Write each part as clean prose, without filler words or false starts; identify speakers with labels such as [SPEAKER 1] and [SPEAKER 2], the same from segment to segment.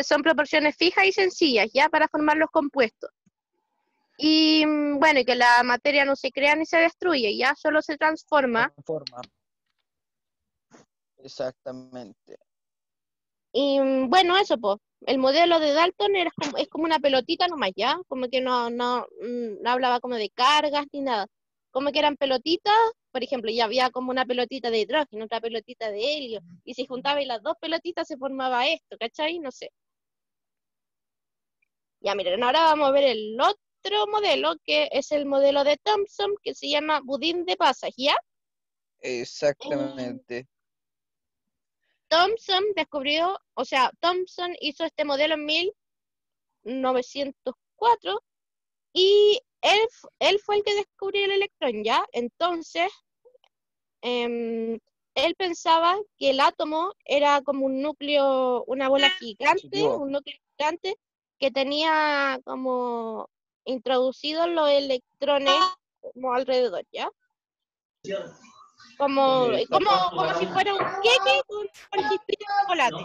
[SPEAKER 1] son proporciones fijas y sencillas, ¿ya? Para formar los compuestos. Y bueno, y que la materia no se crea ni se destruye, ya solo se transforma.
[SPEAKER 2] Exactamente.
[SPEAKER 1] Y bueno, eso, pues. El modelo de Dalton es como una pelotita nomás, ¿ya? Como que no hablaba como de cargas ni nada. Como que eran pelotitas, por ejemplo, ya había como una pelotita de hidrógeno, otra pelotita de helio, y si juntaban las dos pelotitas se formaba esto, ¿cachai? No sé. Ya miren, ahora vamos a ver el otro modelo, que es el modelo de Thomson, que se llama budín de pasas, ¿ya?
[SPEAKER 2] Exactamente.
[SPEAKER 1] Thomson descubrió, o sea, Thomson hizo este modelo en 1904 y él fue el que descubrió el electrón, ¿ya? Entonces, él pensaba que el átomo era como un núcleo, una bola gigante,
[SPEAKER 2] Positivo.
[SPEAKER 1] un núcleo gigante que tenía como introducidos los electrones como alrededor, ¿ya? Como si fuera un queque con chispita de chocolate.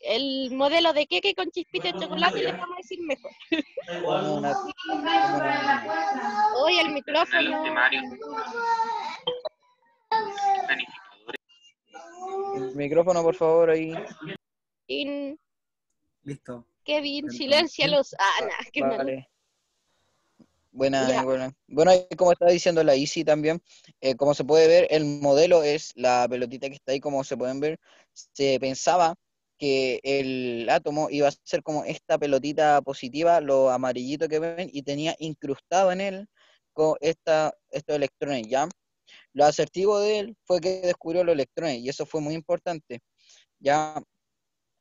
[SPEAKER 1] El modelo de queque con chispita de chocolate le vamos a decir mejor.
[SPEAKER 2] Como una...
[SPEAKER 1] Hoy el micrófono.
[SPEAKER 2] El micrófono, por favor, ahí.
[SPEAKER 3] Listo.
[SPEAKER 1] Kevin, silencialos. Que no.
[SPEAKER 2] Vale. Buena,
[SPEAKER 1] Ya.
[SPEAKER 2] buena. Bueno, y como estaba diciendo la Isi también, como se puede ver, el modelo es la pelotita que está ahí, como se pueden ver. Se pensaba que el átomo iba a ser como esta pelotita positiva, lo amarillito que ven, y tenía incrustado en él con estos electrones, ¿ya? Lo asertivo de él fue que descubrió los electrones, y eso fue muy importante, ¿ya?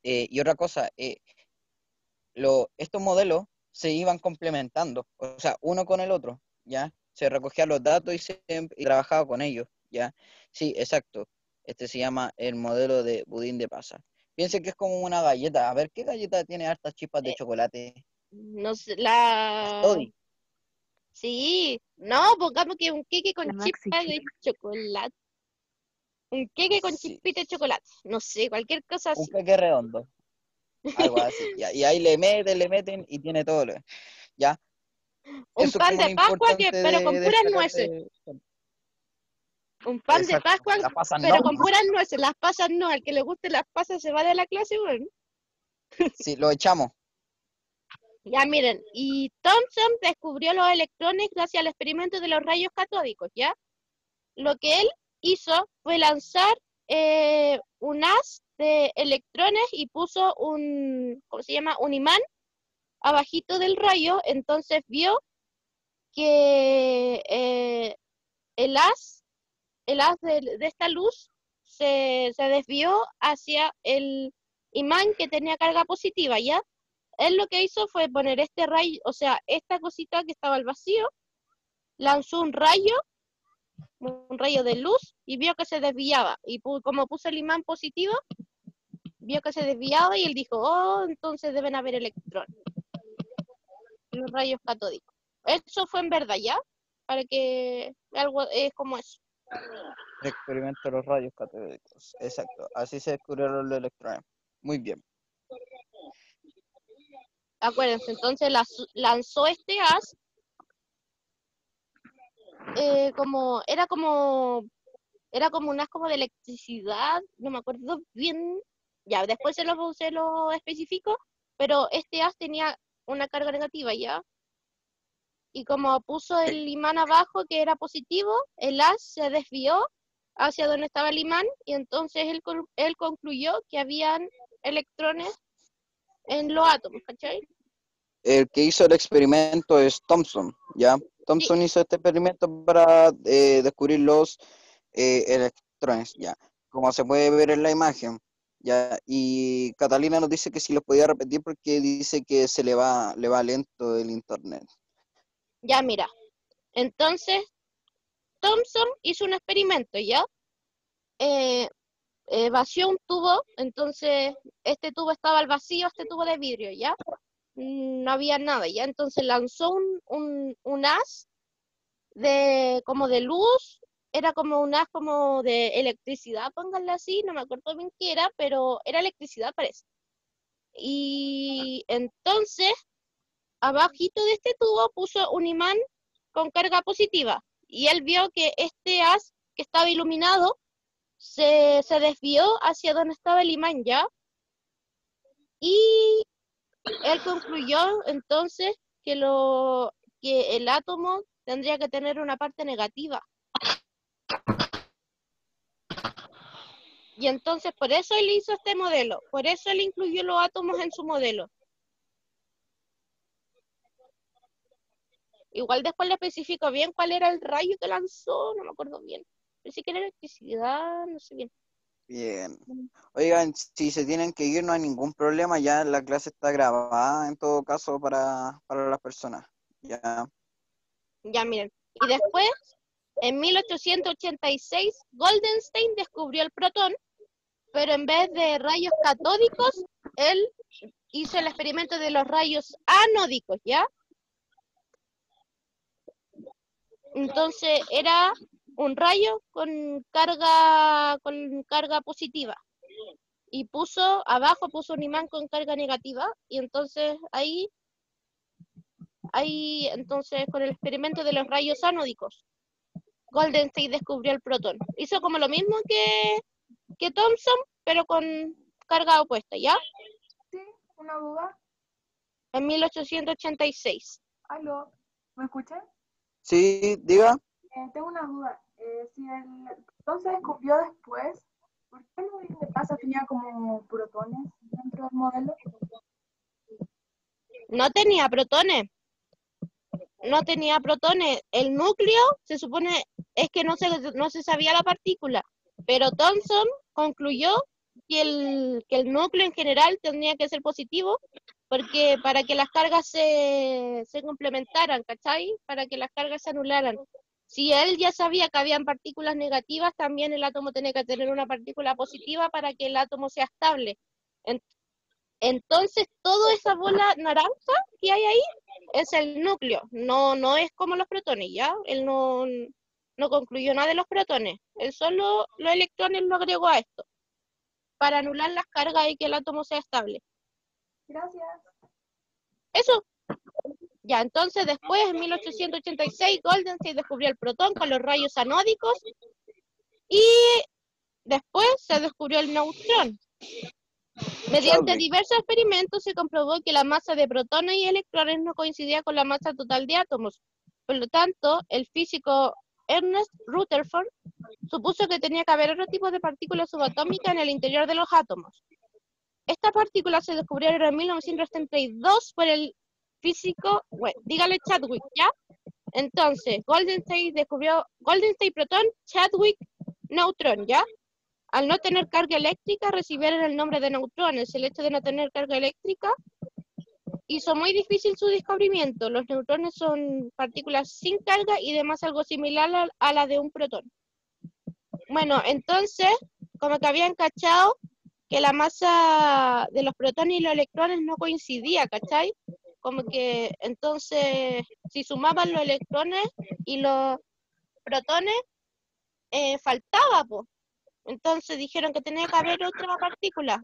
[SPEAKER 2] Y otra cosa, estos modelos se iban complementando, o sea, uno con el otro, ¿ya? Se recogían los datos y trabajaba con ellos, ¿ya? Sí, exacto. Este se llama el modelo de budín de pasa. Piense que es como una galleta. A ver, ¿qué galleta tiene hartas chispas de
[SPEAKER 1] eh,
[SPEAKER 2] chocolate?
[SPEAKER 1] no sé,
[SPEAKER 2] Las Toddy.
[SPEAKER 1] Sí, no, pongamos que un queque con
[SPEAKER 4] La Maxi
[SPEAKER 1] chispa de
[SPEAKER 4] Chip.
[SPEAKER 1] chocolate. Un queque con
[SPEAKER 2] Sí,
[SPEAKER 1] chispita de chocolate. No sé, cualquier cosa
[SPEAKER 2] un
[SPEAKER 1] así.
[SPEAKER 2] queque redondo, algo así. ¿Ya? Y ahí le meten y tiene todo lo, ¿ya?
[SPEAKER 1] Un
[SPEAKER 2] Eso es
[SPEAKER 1] pan
[SPEAKER 2] como
[SPEAKER 1] de
[SPEAKER 2] lo
[SPEAKER 1] Pascua,
[SPEAKER 2] importante
[SPEAKER 1] pero con
[SPEAKER 2] de
[SPEAKER 1] puras
[SPEAKER 2] destacar
[SPEAKER 1] nueces.
[SPEAKER 2] de...
[SPEAKER 1] Un pan de
[SPEAKER 2] Exacto.
[SPEAKER 1] Pascua,
[SPEAKER 2] Las pasas no.
[SPEAKER 1] pero con puras nueces. Las pasas no. Al que le guste las pasas se va de la clase, bueno.
[SPEAKER 2] Sí, lo echamos.
[SPEAKER 1] Ya miren, y Thomson descubrió los electrones gracias al experimento de los rayos catódicos, ¿ya? Lo que él hizo fue lanzar un haz de electrones y puso ¿cómo se llama? Un imán abajito del rayo, entonces vio que el haz de esta luz se desvió hacia el imán que tenía carga positiva, ¿ya? Él lo que hizo fue poner este rayo, o sea, esta cosita que estaba al vacío, lanzó un rayo de luz, y vio que se desviaba. Y como puso el imán positivo, vio que se desviaba y él dijo, oh, entonces deben haber electrones, los rayos catódicos. Eso fue en verdad, ¿ya? Para que algo es como eso.
[SPEAKER 2] El experimento de los rayos catódicos. Exacto. Así se descubrieron los electrones. Muy bien.
[SPEAKER 1] Acuérdense, entonces lanzó este haz, era como un haz como de electricidad, no me acuerdo bien, ya, después se lo especifico, pero este haz tenía una carga negativa, ¿ya? Y como puso el imán abajo, que era positivo, el haz se desvió hacia donde estaba el imán, y entonces él concluyó que habían electrones en los átomos, ¿cachai?
[SPEAKER 2] El que hizo el experimento es Thomson, ¿ya?
[SPEAKER 1] Sí,
[SPEAKER 2] Thomson hizo este experimento para descubrir los electrones, ¿ya? Como se puede ver en la imagen, ¿ya? Y Catalina nos dice que si los podía repetir porque dice que le va lento el internet.
[SPEAKER 1] ya mira. Entonces, Thomson hizo un experimento, ¿ya? Eh, vació un tubo, entonces este tubo estaba al vacío, este tubo de vidrio, ¿ya? No había nada, ¿ya? Entonces lanzó un haz como de luz, era como un haz como de electricidad, pónganle así, no me acuerdo bien qué era, pero era electricidad, parece. Y entonces, abajito de este tubo puso un imán con carga positiva. Y él vio que este haz que estaba iluminado se desvió hacia donde estaba el imán ya. Y él concluyó entonces que el átomo tendría que tener una parte negativa. Y entonces por eso él hizo este modelo, por eso él incluyó los átomos en su modelo. Igual después le especificó bien cuál era el rayo que lanzó, no me acuerdo bien. Pensé que era electricidad, no sé bien.
[SPEAKER 2] Bien. Oigan, si se tienen que ir, no hay ningún problema, ya la clase está grabada en todo caso para las personas. Ya.
[SPEAKER 1] Ya miren. Y después, en 1886, Goldenstein descubrió el protón, pero en vez de rayos catódicos, él hizo el experimento de los rayos anódicos, ¿ya? Entonces era un rayo con carga positiva. Y abajo puso un imán con carga negativa, y entonces entonces con el experimento de los rayos anódicos, Goldenstein descubrió el protón. Hizo como lo mismo que Thomson, pero con carga opuesta, ¿ya?
[SPEAKER 3] Sí, una duda.
[SPEAKER 1] En 1886.
[SPEAKER 3] Aló, ¿me escuchan?
[SPEAKER 2] Sí, diga.
[SPEAKER 3] Tengo una duda. Si el protón se descubrió después, ¿por qué no en el caso tenía como protones dentro del modelo?
[SPEAKER 1] No tenía protones. No tenía protones. El núcleo, se supone, es que no se sabía la partícula. Pero Thomson concluyó que el núcleo en general tendría que ser positivo porque para que las cargas se complementaran, ¿cachai? Para que las cargas se anularan. Si él ya sabía que habían partículas negativas, también el átomo tenía que tener una partícula positiva para que el átomo sea estable. Entonces, toda esa bola naranja que hay ahí es el núcleo, no es como los protones, ¿ya? Él no concluyó nada de los protones, él solo los electrones lo agregó a esto, para anular las cargas y que el átomo sea estable.
[SPEAKER 3] Gracias.
[SPEAKER 1] Eso. Ya, entonces después, en 1886, Goldenstein descubrió el protón con los rayos anódicos y después se descubrió el neutrón. Mediante
[SPEAKER 2] Chadwick.
[SPEAKER 1] diversos experimentos se comprobó que la masa de protones y electrones no coincidía con la masa total de átomos. Por lo tanto, el físico Ernest Rutherford supuso que tenía que haber otro tipo de partículas subatómicas en el interior de los átomos. Estas partículas se descubrieron en 1932 por el físico, bueno, dígale Chadwick, ¿ya? Entonces, Goldenstein descubrió Goldenstein protón, Chadwick neutrón, ¿ya? Al no tener carga eléctrica, recibieron el nombre de neutrones. El hecho de no tener carga eléctrica hizo muy difícil su descubrimiento. Los neutrones son partículas sin carga y de masa algo similar a la de un protón. Bueno, entonces, como que habían cachado que la masa de los protones y los electrones no coincidía, ¿cachai? Como que entonces, si sumaban los electrones y los protones, faltaba, pues. Entonces dijeron que tenía que haber otra partícula.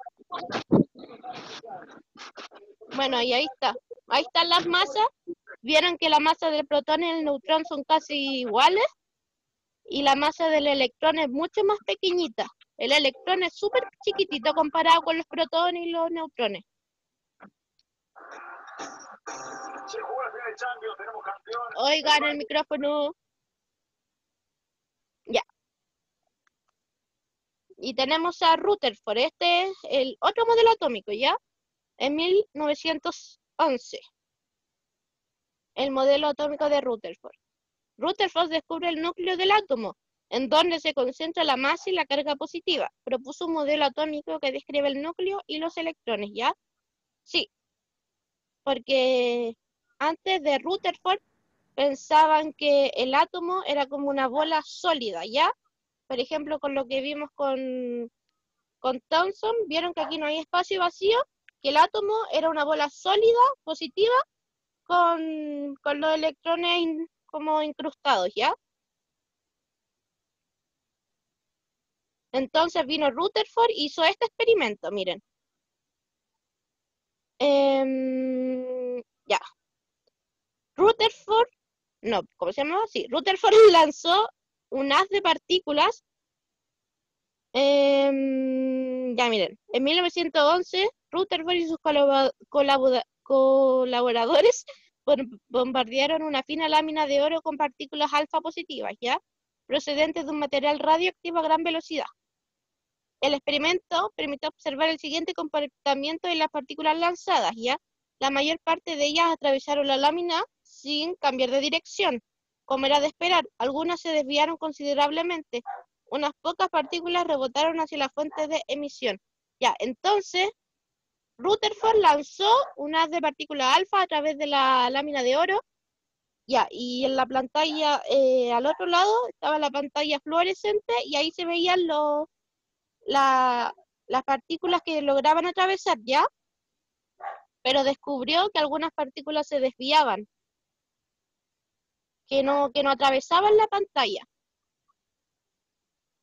[SPEAKER 1] Bueno, y ahí está. Ahí están las masas. Vieron que la masa del protón y el neutrón son casi iguales y la masa del electrón es mucho más pequeñita. El electrón es súper chiquitito comparado con los protones y los neutrones. Oigan el micrófono. Ya. Y tenemos a Rutherford. Este es el otro modelo atómico, ¿ya? En 1911. El modelo atómico de Rutherford. Rutherford descubre el núcleo del átomo, en donde se concentra la masa y la carga positiva. Propuso un modelo atómico que describe el núcleo y los electrones, ¿ya? Sí, porque antes de Rutherford pensaban que el átomo era como una bola sólida, ¿ya? Por ejemplo, con lo que vimos con Thomson, vieron que aquí no hay espacio vacío, que el átomo era una bola sólida, positiva, con los electrones como incrustados, ¿ya? Entonces vino Rutherford y hizo este experimento, miren. no, ¿cómo se llamaba? Sí, Rutherford lanzó un haz de partículas. Ya miren, en 1911, Rutherford y sus colaboradores bombardearon una fina lámina de oro con partículas alfa positivas, ¿ya? Procedentes de un material radioactivo a gran velocidad. El experimento permitió observar el siguiente comportamiento de las partículas lanzadas, ¿ya? La mayor parte de ellas atravesaron la lámina sin cambiar de dirección. Como era de esperar, algunas se desviaron considerablemente. Unas pocas partículas rebotaron hacia las fuentes de emisión. Ya, entonces, Rutherford lanzó un haz de partículas alfa a través de la lámina de oro. Ya, y en la pantalla, al otro lado, estaba la pantalla fluorescente y ahí se veían las partículas que lograban atravesar, ¿ya? Pero descubrió que algunas partículas se desviaban, que no atravesaban la pantalla.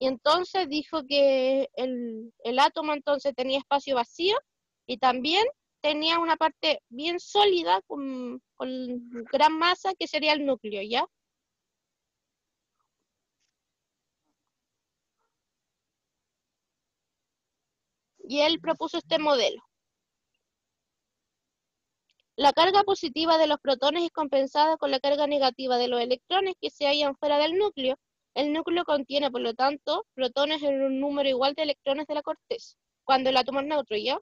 [SPEAKER 1] Y entonces dijo que el átomo entonces tenía espacio vacío y también tenía una parte bien sólida con gran masa que sería el núcleo, ¿ya? Y él propuso este modelo. La carga positiva de los protones es compensada con la carga negativa de los electrones que se hallan fuera del núcleo. El núcleo contiene, por lo tanto, protones en un número igual de electrones de la corteza, cuando el átomo es neutro, ¿ya?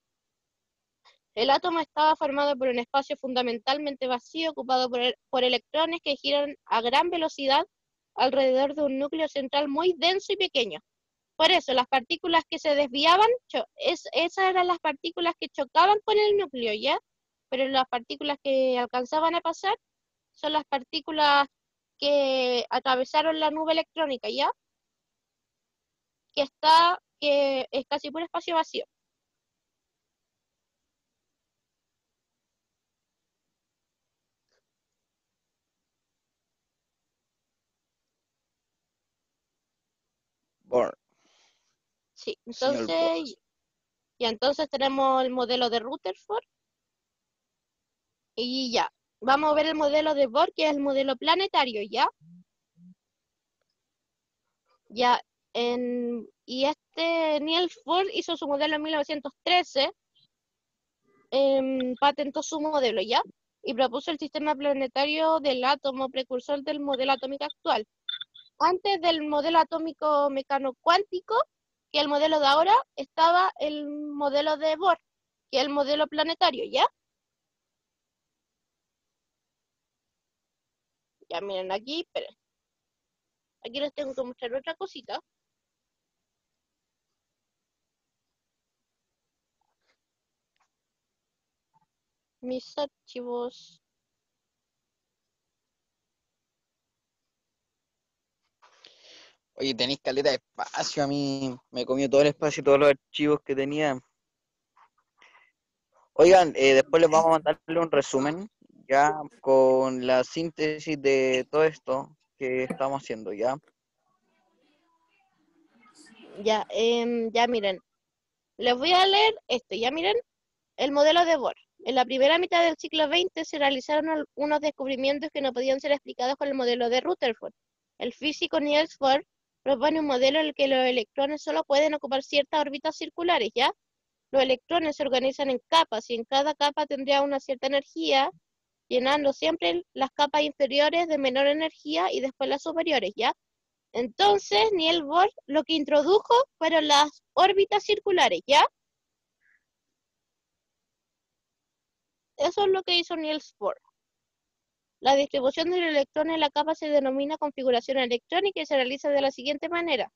[SPEAKER 1] El átomo estaba formado por un espacio fundamentalmente vacío ocupado por electrones que giran a gran velocidad alrededor de un núcleo central muy denso y pequeño. Por eso, las partículas que se desviaban, esas eran las partículas que chocaban con el núcleo, ¿ya? Pero las partículas que alcanzaban a pasar son las partículas que atravesaron la nube electrónica, ¿ya? Que es casi puro espacio vacío.
[SPEAKER 2] Bohr,
[SPEAKER 1] Sí,
[SPEAKER 2] señor Bohr.
[SPEAKER 1] entonces tenemos el modelo de Rutherford y ya. Vamos a ver el modelo de Bohr, que es el modelo planetario, ¿ya? Ya, y Niels Bohr hizo su modelo en 1913, patentó su modelo, ¿ya? Y propuso el sistema planetario del átomo, precursor del modelo atómico actual. Antes del modelo atómico mecano cuántico, que el modelo de ahora, estaba el modelo de Bohr, que es el modelo planetario, ¿ya? Ya miren aquí, esperen. Aquí les tengo que mostrar otra cosita. Mis archivos.
[SPEAKER 2] Oye, tenéis caleta de espacio, a mí me comió todo el espacio y todos los archivos que tenía. Oigan, después les vamos a mandarle un resumen, ya, con la síntesis de todo esto que estamos haciendo, ¿ya?
[SPEAKER 1] Ya, ya miren. Les voy a leer esto, ya miren. El modelo de Bohr. En la primera mitad del siglo XX se realizaron unos descubrimientos que no podían ser explicados con el modelo de Rutherford. El físico Niels Bohr propone un modelo en el que los electrones solo pueden ocupar ciertas órbitas circulares, ¿ya? Los electrones se organizan en capas y en cada capa tendría una cierta energía, llenando siempre las capas inferiores de menor energía y después las superiores, ¿ya? Entonces, Niels Bohr lo que introdujo fueron las órbitas circulares, ¿ya? Eso es lo que hizo Niels Bohr. La distribución de los electrones en la capa se denomina configuración electrónica y se realiza de la siguiente manera.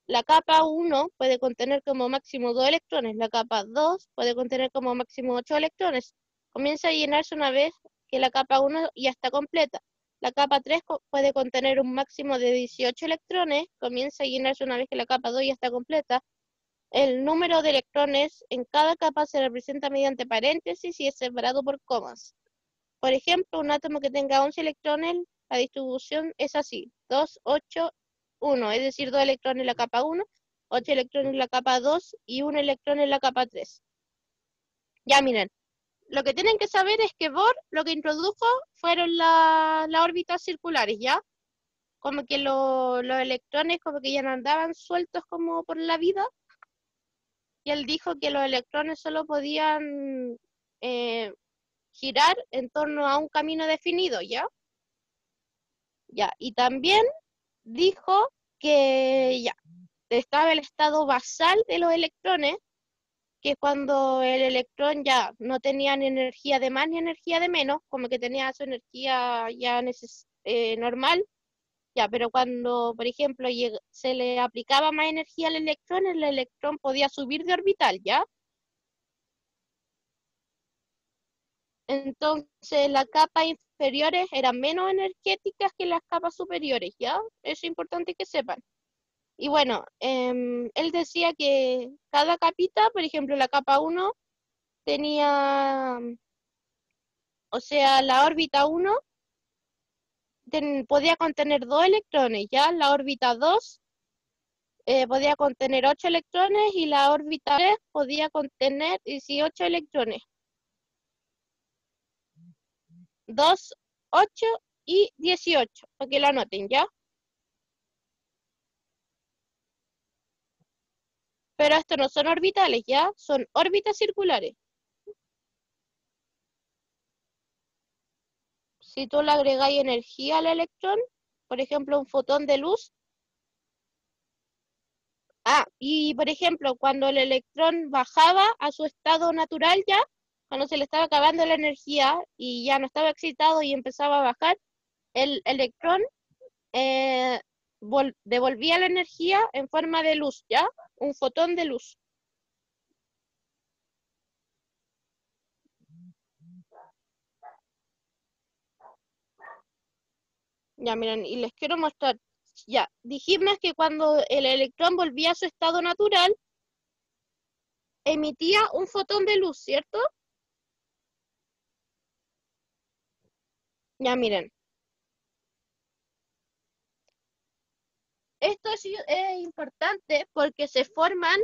[SPEAKER 1] La capa 1 puede contener como máximo 2 electrones, la capa 2 puede contener como máximo 8 electrones. Comienza a llenarse una vez que la capa 1 ya está completa. La capa 3 puede contener un máximo de 18 electrones, comienza a llenarse una vez que la capa 2 ya está completa. El número de electrones en cada capa se representa mediante paréntesis y es separado por comas. Por ejemplo, un átomo que tenga 11 electrones, la distribución es así, 2, 8, 1, es decir, 2 electrones en la capa 1, 8 electrones en la capa 2 y 1 electrón en la capa 3. Ya miren, lo que tienen que saber es que Bohr lo que introdujo fueron las órbitas circulares, ¿ya? Como que los electrones como que ya no andaban sueltos como por la vida, y él dijo que los electrones solo podían girar en torno a un camino definido, ¿ya? Ya, y también dijo que ya estaba el estado basal de los electrones, que es cuando el electrón ya no tenía ni energía de más ni energía de menos, como que tenía su energía ya normal, ya, pero cuando, por ejemplo, se le aplicaba más energía al electrón, el electrón podía subir de orbital, ¿ya? Entonces las capas inferiores eran menos energéticas que las capas superiores, ¿ya? Eso es importante que sepan. Y bueno, él decía que cada capita, por ejemplo, la capa 1 tenía, o sea, la órbita 1 podía contener 2 electrones, ¿ya? La órbita 2 podía contener 8 electrones y la órbita 3 podía contener 18 electrones. 2, 8 y 18, para que lo anoten, ¿ya? Pero estos no son orbitales, ¿ya? Son órbitas circulares. Si tú le agregáis energía al electrón, por ejemplo, un fotón de luz. Y por ejemplo, cuando el electrón bajaba a su estado natural ya, cuando se le estaba acabando la energía y ya no estaba excitado y empezaba a bajar, el electrón devolvía la energía en forma de luz, ¿ya? Un fotón de luz. Ya, miren, y les quiero mostrar. Ya, dijimos que cuando el electrón volvía a su estado natural, emitía un fotón de luz, ¿cierto? Ya, miren. Esto es importante porque se forman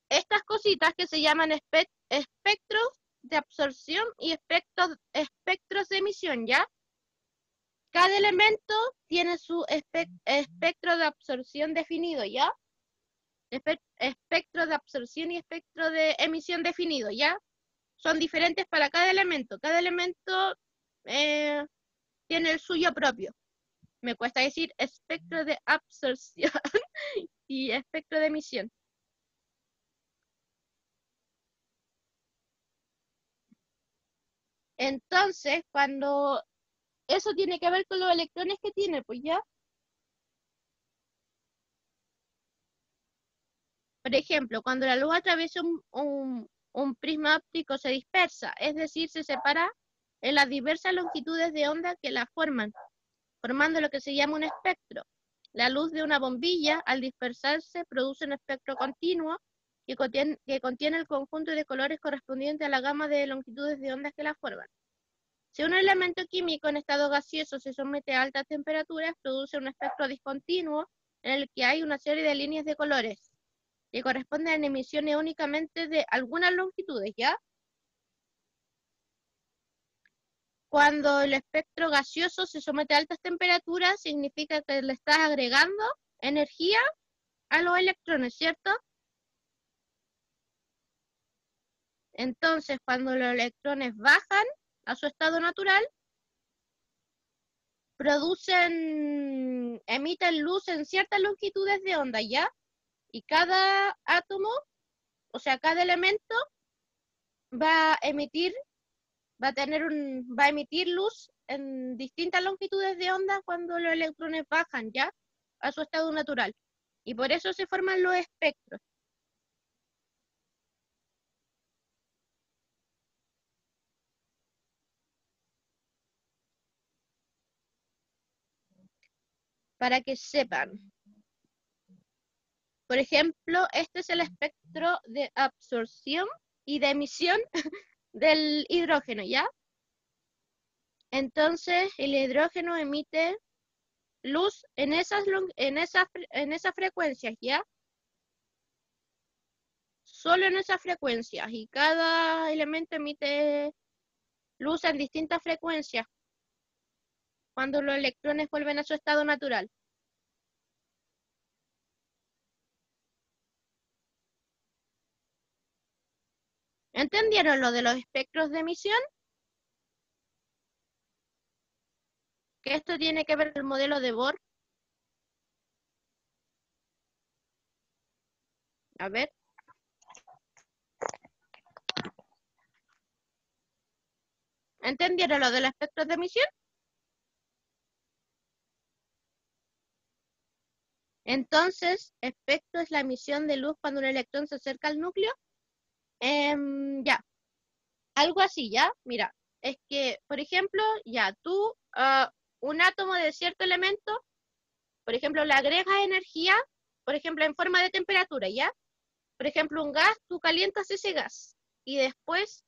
[SPEAKER 1] estas cositas que se llaman espectros de absorción y espectros de emisión, ¿ya? Cada elemento tiene su espectro de absorción definido, ¿ya? Espectro de absorción y espectro de emisión definido, ¿ya? Son diferentes para cada elemento. Cada elemento tiene el suyo propio. Me cuesta decir espectro de absorción y espectro de emisión. Entonces, cuando eso tiene que ver con los electrones que tiene, pues ya. Por ejemplo, cuando la luz atraviesa un prisma óptico se dispersa, es decir, se separa en las diversas longitudes de onda que la forman, formando lo que se llama un espectro. La luz de una bombilla, al dispersarse, produce un espectro continuo que contiene el conjunto de colores correspondiente a la gama de longitudes de ondas que la forman. Si un elemento químico en estado gaseoso se somete a altas temperaturas, produce un espectro discontinuo en el que hay una serie de líneas de colores que corresponden a emisiones únicamente de algunas longitudes, ¿ya? Cuando el espectro gaseoso se somete a altas temperaturas, significa que le estás agregando energía a los electrones, ¿cierto? Entonces, cuando los electrones bajan a su estado natural, emiten luz en ciertas longitudes de onda, ¿ya? Y cada átomo, o sea, cada elemento va a emitir luz en distintas longitudes de onda cuando los electrones bajan ya a su estado natural. Y por eso se forman los espectros. Para que sepan. Por ejemplo, este es el espectro de absorción y de emisión del hidrógeno, ¿ya? Entonces, el hidrógeno emite luz en esas frecuencias, ¿ya? solo en esas frecuencias y cada elemento emite luz en distintas frecuencias cuando los electrones vuelven a su estado natural. ¿Entendieron lo de los espectros de emisión? Que esto tiene que ver con el modelo de Bohr. A ver. ¿Entendieron lo de los espectros de emisión? Entonces, espectro es la emisión de luz cuando un electrón se acerca al núcleo. Ya, algo así, ¿ya? Mira, es que, por ejemplo, ya tú, un átomo de cierto elemento, por ejemplo, le agregas energía, por ejemplo, en forma de temperatura, ¿ya? Por ejemplo, un gas, tú calientas ese gas y después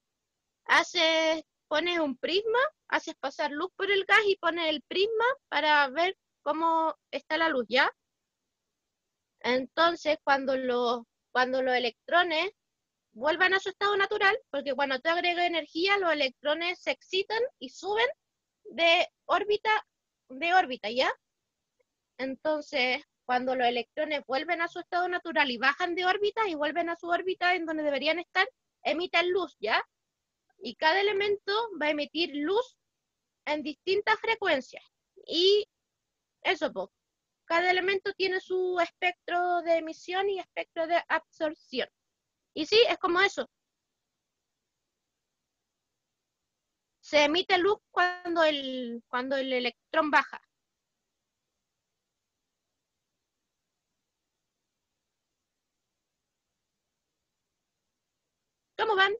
[SPEAKER 1] pones un prisma, haces pasar luz por el gas y pones el prisma para ver cómo está la luz, ¿ya? Entonces, cuando los electrones vuelvan a su estado natural, porque cuando tú agregas energía, los electrones se excitan y suben de órbita, ¿ya? Entonces, cuando los electrones vuelven a su estado natural y bajan de órbita y vuelven a su órbita en donde deberían estar, emiten luz, ¿ya? Y cada elemento va a emitir luz en distintas frecuencias. Y eso, pues, cada elemento tiene su espectro de emisión y espectro de absorción. Y sí, es como eso. Se emite luz cuando el electrón baja. ¿Cómo van?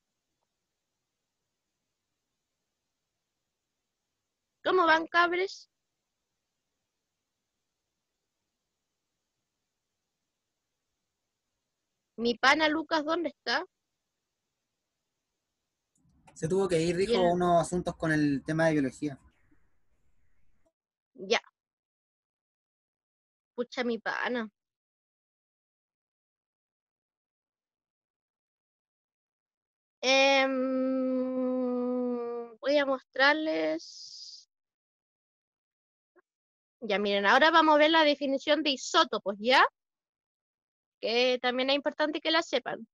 [SPEAKER 1] ¿Cómo van, cabres? Mi pana Lucas, ¿dónde está?
[SPEAKER 4] Se tuvo que ir, dijo,
[SPEAKER 1] Bien.
[SPEAKER 4] unos asuntos con el tema de biología.
[SPEAKER 1] Ya. Pucha, mi pana. Voy a mostrarles. Ya, miren, ahora vamos a ver la definición de isótopos, ¿ya? Que también es importante que la sepan.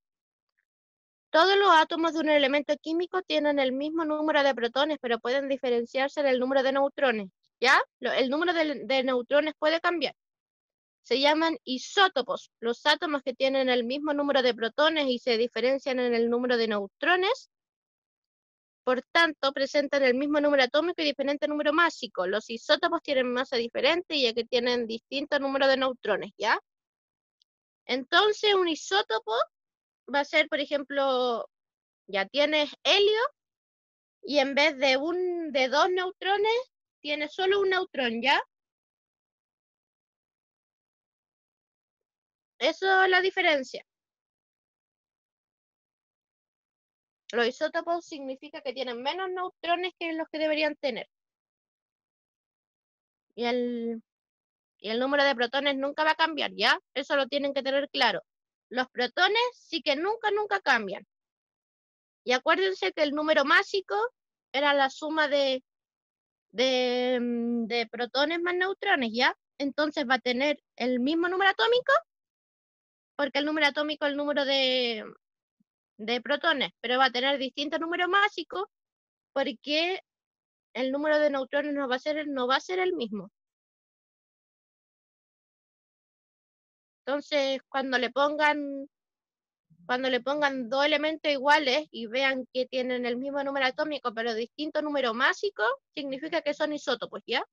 [SPEAKER 1] Todos los átomos de un elemento químico tienen el mismo número de protones, pero pueden diferenciarse en el número de neutrones, ¿ya? El número de neutrones puede cambiar. Se llaman isótopos. Los átomos que tienen el mismo número de protones y se diferencian en el número de neutrones, por tanto, presentan el mismo número atómico y diferente número másico. Los isótopos tienen masa diferente y que tienen distinto número de neutrones, ¿ya? Entonces, un isótopo va a ser, por ejemplo, ya tienes helio y en vez de dos neutrones, tienes solo un neutrón, ¿ya? Eso es la diferencia. Los isótopos significa que tienen menos neutrones que los que deberían tener. Y el número de protones nunca va a cambiar, ¿ya? Eso lo tienen que tener claro. Los protones sí que nunca cambian. Y acuérdense que el número másico era la suma de protones más neutrones, ¿ya? Entonces va a tener el mismo número atómico, porque el número atómico es el número de protones, pero va a tener distinto número másico, porque el número de neutrones no va a ser el mismo. Entonces, cuando le pongan dos elementos iguales y vean que tienen el mismo número atómico pero distinto número másico, significa que son isótopos, ¿ya?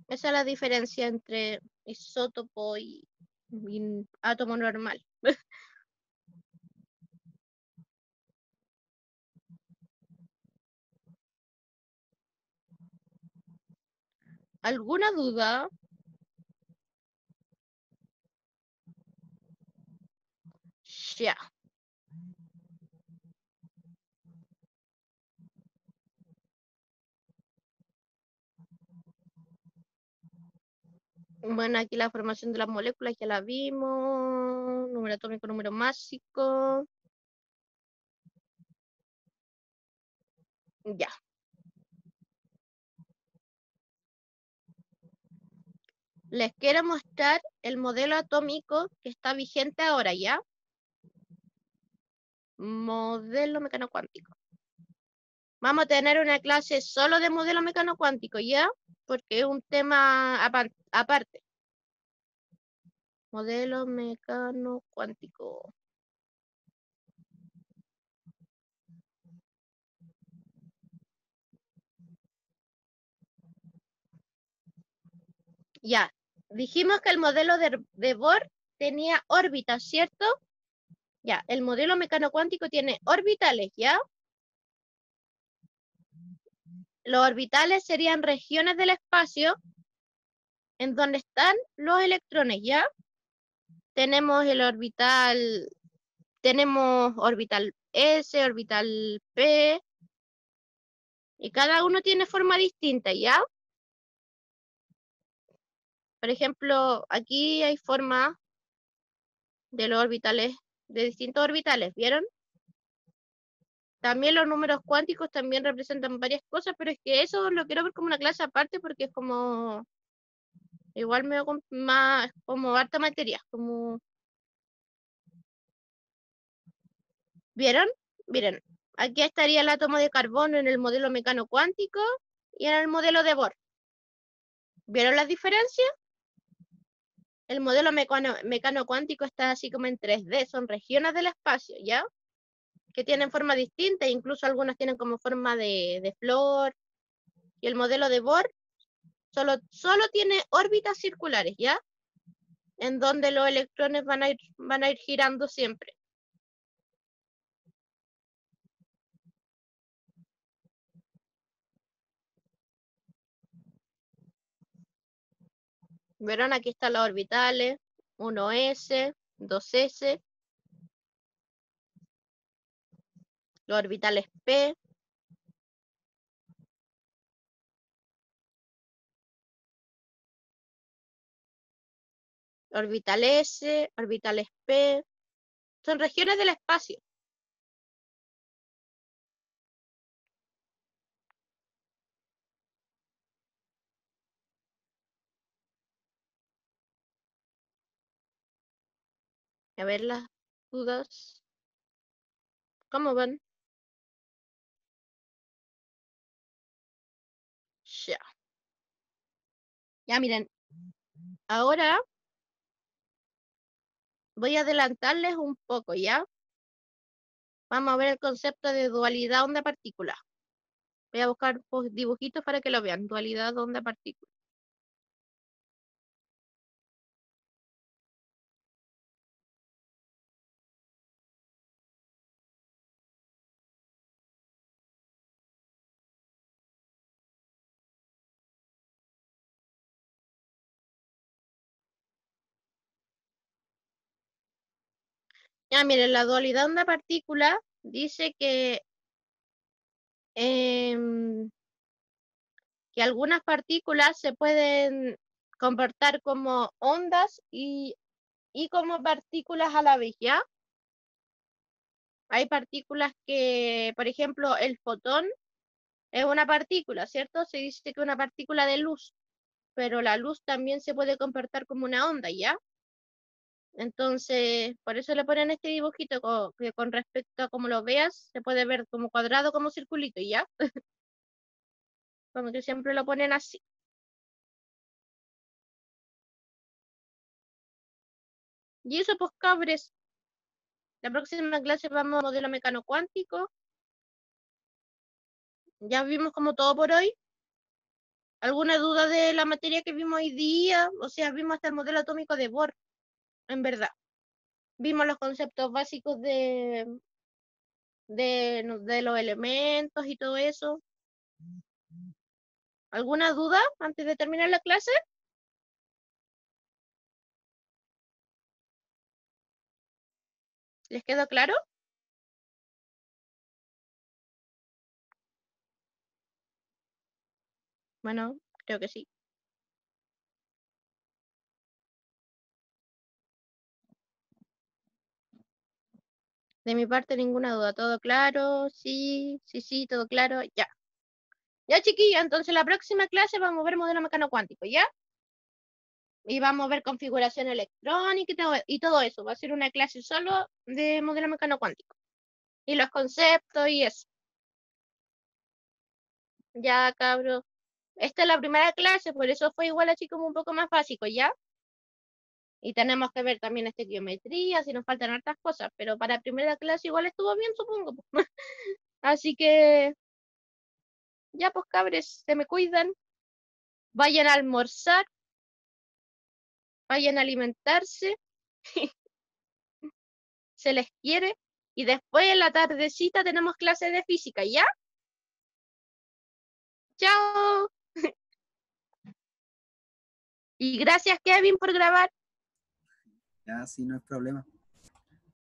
[SPEAKER 1] Esa es la diferencia entre isótopo y átomo normal. ¿Alguna duda? Ya. Bueno, aquí la formación de las moléculas ya la vimos. Número atómico, número másico. Ya. Les quiero mostrar el modelo atómico que está vigente ahora, ¿ya? Modelo mecano cuántico. Vamos a tener una clase solo de modelo mecano cuántico, ¿ya? Porque es un tema aparte. Modelo mecano cuántico. Ya. Dijimos que el modelo de Bohr tenía órbitas, ¿cierto? Ya. El modelo mecano cuántico tiene orbitales, ¿ya? Los orbitales serían regiones del espacio en donde están los electrones, ¿ya? Tenemos tenemos orbital S, orbital P, y cada uno tiene forma distinta, ¿ya? Por ejemplo, aquí hay forma de los orbitales, de distintos orbitales, ¿vieron? También los números cuánticos también representan varias cosas, pero es que eso lo quiero ver como una clase aparte porque es como, igual me más, como harta materia, como, ¿vieron? Miren, aquí estaría el átomo de carbono en el modelo mecano cuántico y en el modelo de Bohr. ¿Vieron las diferencias? El modelo mecano cuántico está así como en 3D, son regiones del espacio, ¿ya? Que tienen forma distinta, incluso algunas tienen como forma de flor. Y el modelo de Bohr solo tiene órbitas circulares, ¿ya? En donde los electrones van a ir girando siempre. Verán, aquí están las orbitales, 1s, 2s, los orbitales p, orbital s, orbitales p, son regiones del espacio. A ver las dudas. ¿Cómo van? Ya. Ya miren, ahora voy a adelantarles un poco, ¿ya? Vamos a ver el concepto de dualidad onda-partícula. Voy a buscar dibujitos para que lo vean. Dualidad onda-partícula. Ya miren, la dualidad onda-partícula dice em, que algunas partículas se pueden comportar como ondas y como partículas a la vez, ¿ya? Hay partículas que, por ejemplo, el fotón es una partícula, ¿cierto? Se dice que es una partícula de luz, pero la luz también se puede comportar como una onda, ¿ya? Entonces, por eso le ponen este dibujito que con respecto a cómo lo veas, se puede ver como cuadrado, como circulito, ¿ya? Como que siempre lo ponen así. Y eso, pues, cabres. La próxima clase vamos a modelo mecano cuántico. Ya vimos como todo por hoy. ¿Alguna duda de la materia que vimos hoy día? O sea, vimos hasta el modelo atómico de Bohr, en verdad. Vimos los conceptos básicos de los elementos y todo eso. ¿Alguna duda antes de terminar la clase? ¿Les quedó claro? Bueno, creo que sí. De mi parte, ninguna duda. ¿Todo claro? Sí, sí, sí, todo claro. Ya. Ya, chiquillos, entonces la próxima clase vamos a ver modelo mecano cuántico, ¿ya? Y vamos a ver configuración electrónica y todo eso. Va a ser una clase solo de modelo mecano cuántico. Y los conceptos y eso. Ya, cabros. Esta es la primera clase, por eso fue igual así como un poco más básico, ¿ya? Y tenemos que ver también estequiometría, si nos faltan hartas cosas, pero para primera clase igual estuvo bien, supongo. Así que, ya pues cabres, se me cuidan, vayan a almorzar, vayan a alimentarse, se les quiere, y después en la tardecita tenemos clase de física, ¿ya? ¡Chao! Y gracias, Kevin, por grabar.
[SPEAKER 4] Ya, sí, no es problema.